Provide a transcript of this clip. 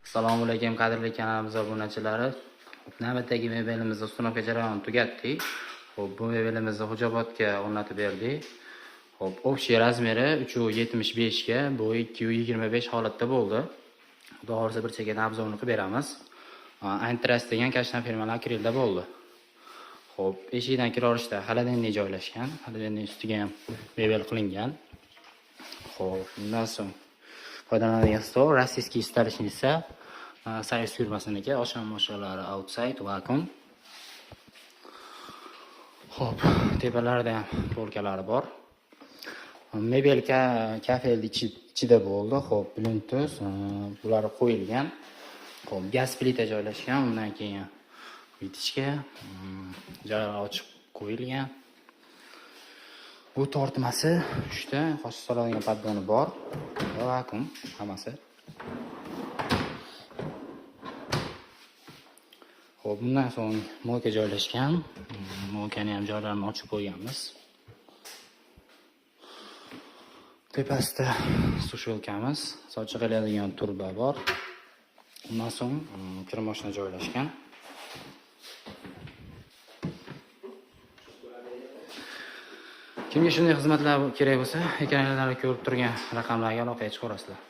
Assalomu alaykum qadrli kanalimiz obunachilari. Navbatdagi mebelimizni ustunovka jarayoni tugatdik. Xo'p, bu mebelimizni Xo'jaobodga o'rnatib berdik. Xo'p, общий razmeri 3.75 ga, bo'yi 2.25 holatda bo'ldi. Xudo xolisa bir chekka obzorni qilib beramiz. Antras degan kashtan firmalar akrilda bo'ldi. Xo'p, eshikdan kiraverishda xolodilnik joylashgan. Xolodilnik ustiga ham mebel qilingan. Xo'p, undan so'ng foydalanadigan stol rossiyskiy starishnica Soyuz firmasiniki, oshxona outside vakuum. Xo'p, tepalarida ham polkalari bor. Mebel kafelni ichida bo'ldi. Xo'p, Bluetooth bular qo'yilgan. Xo'p, gaz plita joylashgan. Undan keyin vitishga jaralar ochib qo'yilgan. Bu tortmasi 3 ta qo'shib soladigan paddoni bor. Vakuum hammasi. Xo'p, bundan so'ng mo'ka joylashgan. Mo'kani ham joylarini ochib qo'yganmiz. Tepasida sushelkamiz, sochiq qiladigan turba bor. Undan so'ng kir mashina joylashgan. Kimga shunday xizmatlar kerak bo'lsa, ekranlarda ko'rib turgan raqamlarga aloqaga chiqarasizlar.